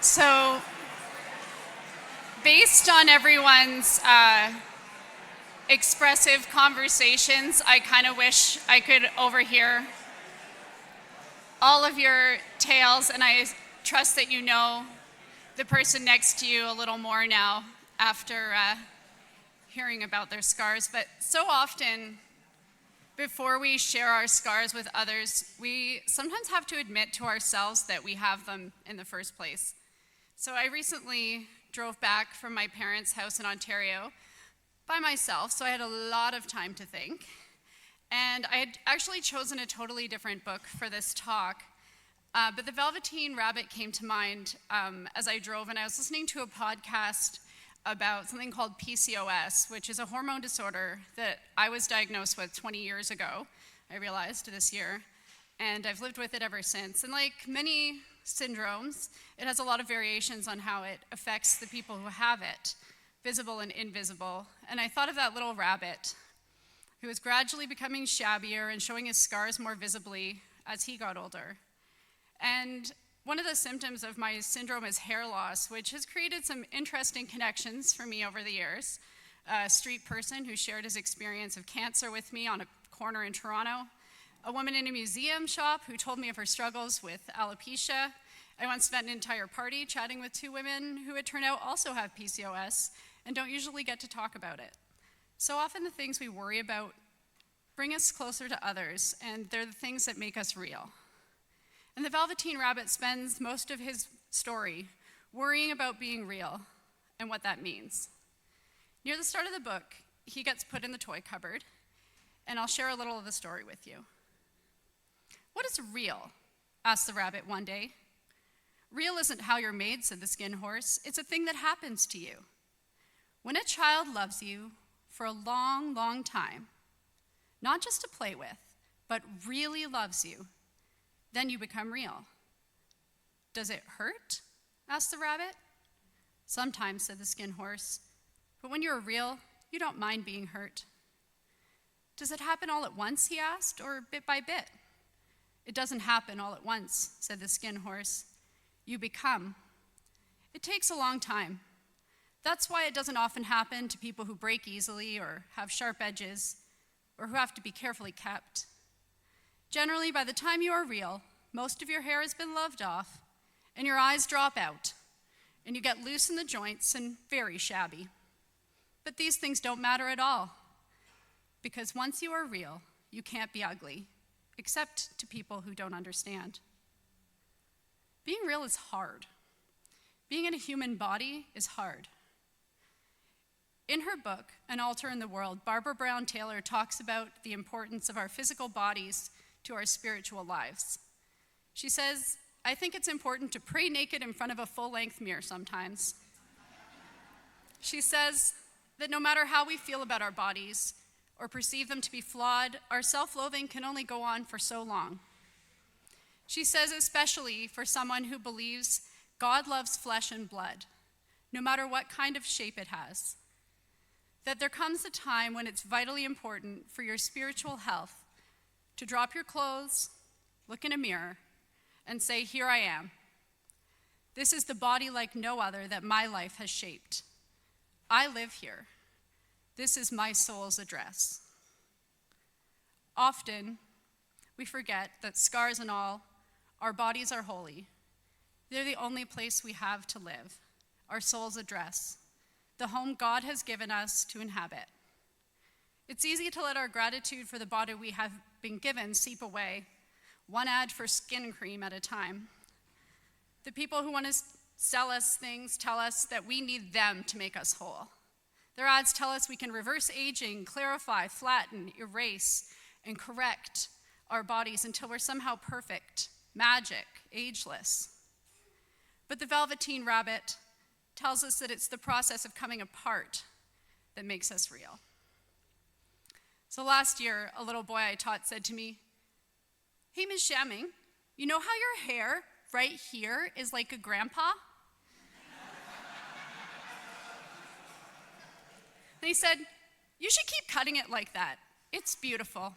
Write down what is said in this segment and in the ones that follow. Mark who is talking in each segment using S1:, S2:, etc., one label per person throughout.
S1: So, based on everyone's expressive conversations, I kind of wish I could overhear all of your tales, and I trust that you know the person next to you a little more now after hearing about their scars. But so often, before we share our scars with others, we sometimes have to admit to ourselves that we have them in the first place. So I recently drove back from my parents' house in Ontario by myself, so I had a lot of time to think. And I had actually chosen a totally different book for this talk, but the Velveteen Rabbit came to mind as I drove, and I was listening to a podcast about something called PCOS, which is a hormone disorder that I was diagnosed with 20 years ago, I realized this year, and I've lived with it ever since. And like many syndromes, it has a lot of variations on how it affects the people who have it, visible and invisible. And I thought of that little rabbit who was gradually becoming shabbier and showing his scars more visibly as he got older. And one of the symptoms of my syndrome is hair loss, which has created some interesting connections for me over the years. A street person who shared his experience of cancer with me on a corner in Toronto. A woman in a museum shop who told me of her struggles with alopecia. I once spent an entire party chatting with two women who it turned out also have PCOS and don't usually get to talk about it. So often the things we worry about bring us closer to others, and they're the things that make us real. And the Velveteen Rabbit spends most of his story worrying about being real and what that means. Near the start of the book, he gets put in the toy cupboard, and I'll share a little of the story with you. "What is real?" asked the rabbit one day. "Real isn't how you're made," said the skin horse. "It's a thing that happens to you. When a child loves you for a long, long time, not just to play with, but really loves you, then you become real." "Does it hurt?" asked the rabbit. "Sometimes," said the skin horse, "but when you're real, you don't mind being hurt." "Does it happen all at once?" he asked, "or bit by bit?" "It doesn't happen all at once," said the skin horse. "You become. It takes a long time. That's why it doesn't often happen to people who break easily or have sharp edges or who have to be carefully kept. Generally, by the time you are real, most of your hair has been loved off and your eyes drop out and you get loose in the joints and very shabby. But these things don't matter at all, because once you are real, you can't be ugly, except to people who don't understand. Being real is hard. Being in a human body is hard. In her book, An Altar in the World, Barbara Brown Taylor talks about the importance of our physical bodies to our spiritual lives. She says, "I think it's important to pray naked in front of a full-length mirror sometimes." She says that no matter how we feel about our bodies or perceive them to be flawed, our self-loathing can only go on for so long. She says, especially for someone who believes God loves flesh and blood, no matter what kind of shape it has, that there comes a time when it's vitally important for your spiritual health to drop your clothes, look in a mirror, and say, "Here I am. This is the body like no other that my life has shaped. I live here. This is my soul's address." Often, we forget that scars and all, our bodies are holy. They're the only place we have to live, our soul's address, the home God has given us to inhabit. It's easy to let our gratitude for the body we have been given seep away, one ad for skin cream at a time. The people who want to sell us things tell us that we need them to make us whole. Their ads tell us we can reverse aging, clarify, flatten, erase, and correct our bodies until we're somehow perfect, magic, ageless. But the Velveteen Rabbit tells us that it's the process of coming apart that makes us real. So last year, a little boy I taught said to me, "Hey, Ms. Shamming, you know how your hair right here is like a grandpa?" And he said, "You should keep cutting it like that. It's beautiful."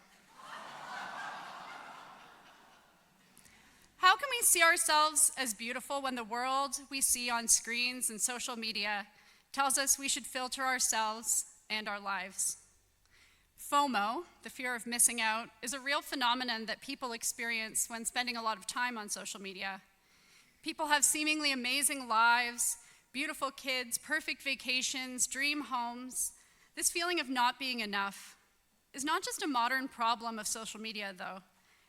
S1: How can we see ourselves as beautiful when the world we see on screens and social media tells us we should filter ourselves and our lives? FOMO, the fear of missing out, is a real phenomenon that people experience when spending a lot of time on social media. People have seemingly amazing lives, beautiful kids, perfect vacations, dream homes. This feeling of not being enough is not just a modern problem of social media, though.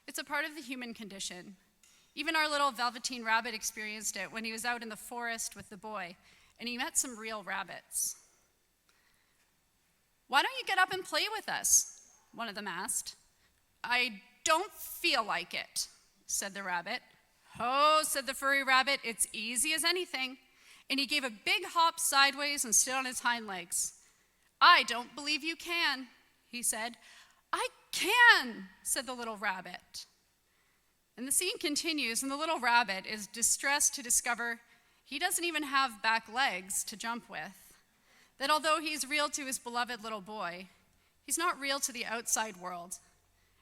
S1: It's a part of the human condition. Even our little Velveteen Rabbit experienced it when he was out in the forest with the boy, and he met some real rabbits. "Why don't you get up and play with us?" one of them asked. "I don't feel like it," said the rabbit. "Oh," said the furry rabbit, "it's easy as anything." And he gave a big hop sideways and stood on his hind legs. "I don't believe you can," he said. "I can," said the little rabbit. And the scene continues, and the little rabbit is distressed to discover he doesn't even have back legs to jump with. That although he's real to his beloved little boy, he's not real to the outside world,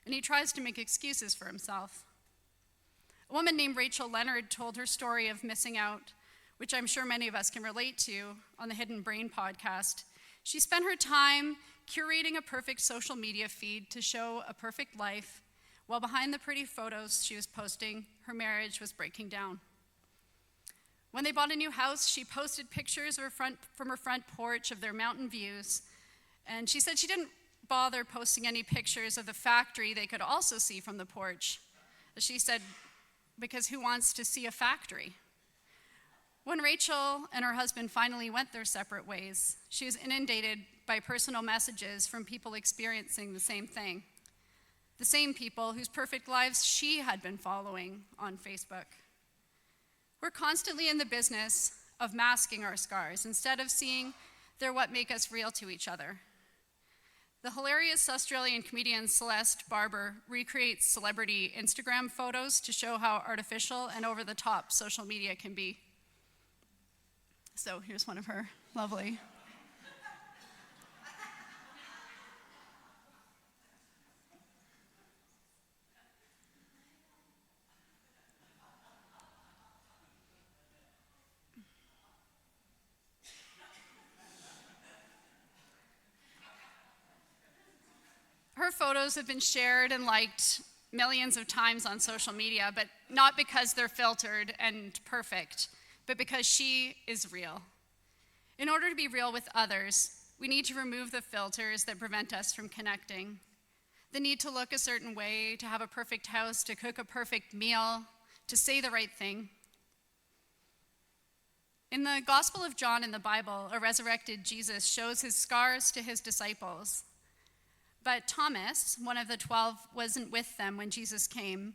S1: and he tries to make excuses for himself. A woman named Rachel Leonard told her story of missing out, which I'm sure many of us can relate to, on the Hidden Brain podcast. She spent her time curating a perfect social media feed to show a perfect life, while behind the pretty photos she was posting, her marriage was breaking down. When they bought a new house, she posted pictures of from her front porch of their mountain views, and she said she didn't bother posting any pictures of the factory they could also see from the porch. She said, because who wants to see a factory? When Rachel and her husband finally went their separate ways, she was inundated by personal messages from people experiencing the same thing. The same people whose perfect lives she had been following on Facebook. We're constantly in the business of masking our scars instead of seeing they're what make us real to each other. The hilarious Australian comedian Celeste Barber recreates celebrity Instagram photos to show how artificial and over-the-top social media can be. So here's one of her lovely. Her photos have been shared and liked millions of times on social media, but not because they're filtered and perfect, but because she is real. In order to be real with others, we need to remove the filters that prevent us from connecting. The need to look a certain way, to have a perfect house, to cook a perfect meal, to say the right thing. In the Gospel of John in the Bible, a resurrected Jesus shows his scars to his disciples. But Thomas, one of the 12, wasn't with them when Jesus came.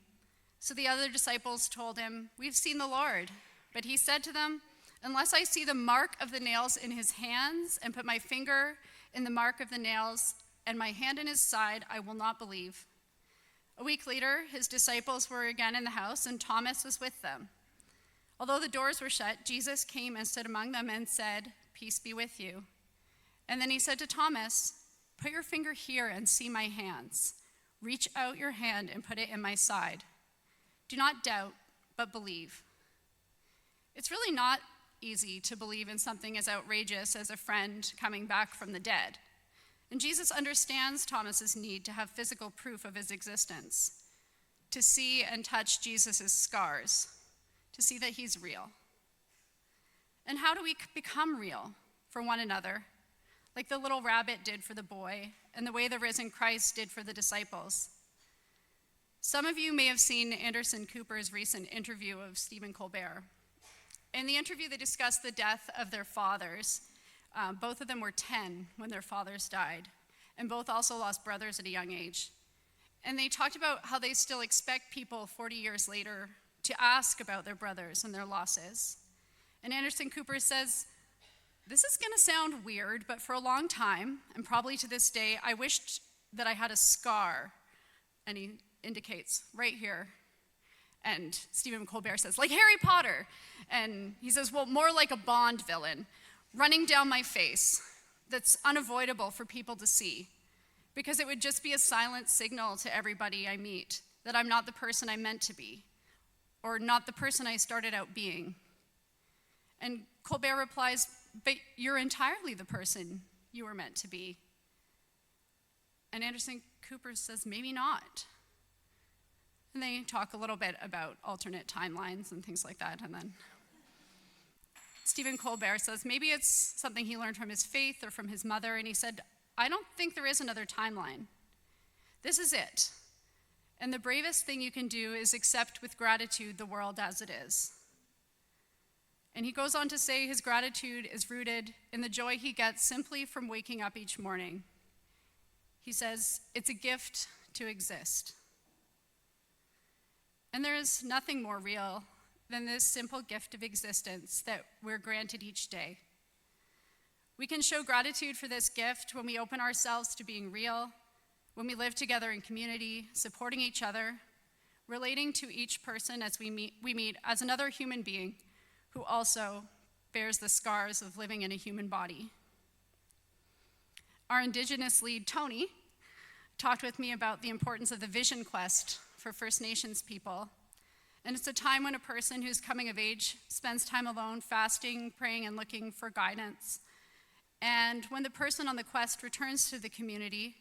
S1: So the other disciples told him, "We've seen the Lord." But he said to them, "Unless I see the mark of the nails in his hands and put my finger in the mark of the nails and my hand in his side, I will not believe." A week later, his disciples were again in the house, and Thomas was with them. Although the doors were shut, Jesus came and stood among them and said, "Peace be with you." And then he said to Thomas, "Put your finger here and see my hands. Reach out your hand and put it in my side. Do not doubt, but believe." It's really not easy to believe in something as outrageous as a friend coming back from the dead. And Jesus understands Thomas's need to have physical proof of his existence, to see and touch Jesus' scars, to see that he's real. And how do we become real for one another, like the little rabbit did for the boy, and the way the risen Christ did for the disciples? Some of you may have seen Anderson Cooper's recent interview of Stephen Colbert. In the interview, they discussed the death of their fathers. Both of them were 10 when their fathers died, and both also lost brothers at a young age. And they talked about how they still expect people 40 years later to ask about their brothers and their losses. And Anderson Cooper says, "This is going to sound weird, but for a long time, and probably to this day, I wished that I had a scar." And he indicates right here. And Stephen Colbert says, "Like Harry Potter." And he says, "Well, more like a Bond villain running down my face that's unavoidable for people to see, because it would just be a silent signal to everybody I meet that I'm not the person I'm meant to be, or not the person I started out being. And Colbert replies, but you're entirely the person you were meant to be. And Anderson Cooper says, maybe not. And they talk a little bit about alternate timelines and things like that. And then Stephen Colbert says, maybe it's something he learned from his faith or from his mother. And he said, I don't think there is another timeline. This is it. And the bravest thing you can do is accept with gratitude the world as it is. And he goes on to say his gratitude is rooted in the joy he gets simply from waking up each morning. He says, it's a gift to exist. And there is nothing more real than this simple gift of existence that we're granted each day. We can show gratitude for this gift when we open ourselves to being real, when we live together in community, supporting each other, relating to each person as we meet as another human being who also bears the scars of living in a human body. Our Indigenous lead, Tony, talked with me about the importance of the vision quest for First Nations people. And it's a time when a person who's coming of age spends time alone, fasting, praying, and looking for guidance. And when the person on the quest returns to the community,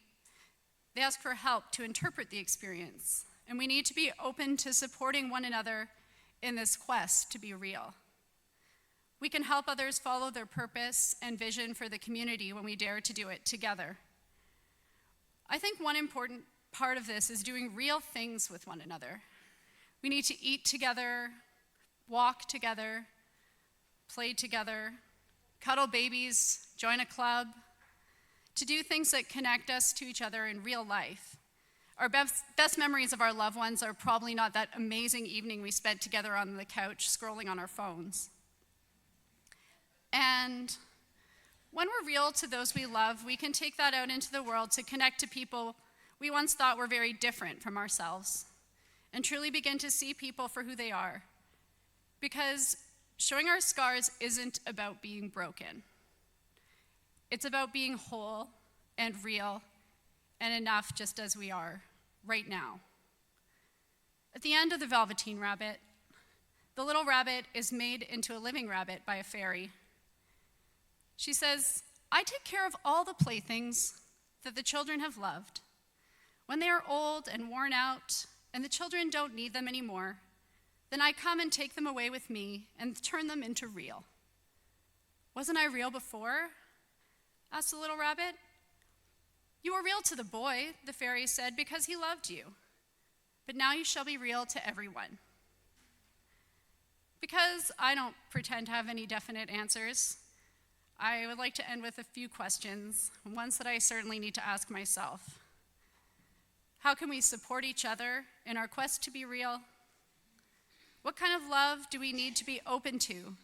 S1: they ask for help to interpret the experience. And we need to be open to supporting one another in this quest to be real. We can help others follow their purpose and vision for the community when we dare to do it together. I think one important part of this is doing real things with one another. We need to eat together, walk together, play together, cuddle babies, join a club, to do things that connect us to each other in real life. Our best memories of our loved ones are probably not that amazing evening we spent together on the couch scrolling on our phones. And when we're real to those we love, we can take that out into the world to connect to people we once thought were very different from ourselves, and truly begin to see people for who they are. Because showing our scars isn't about being broken. It's about being whole and real and enough just as we are right now. At the end of the Velveteen Rabbit, the little rabbit is made into a living rabbit by a fairy. She says, I take care of all the playthings that the children have loved. When they are old and worn out and the children don't need them anymore, then I come and take them away with me and turn them into real. Wasn't I real before? Asked the little rabbit. You were real to the boy, the fairy said, because he loved you. But now you shall be real to everyone. Because I don't pretend to have any definite answers, I would like to end with a few questions, ones that I certainly need to ask myself. How can we support each other in our quest to be real? What kind of love do we need to be open to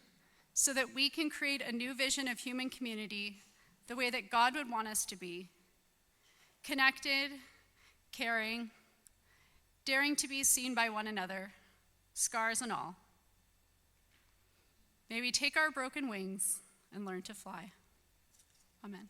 S1: so that we can create a new vision of human community the way that God would want us to be? Connected, caring, daring to be seen by one another, scars and all. May we take our broken wings and learn to fly. Amen.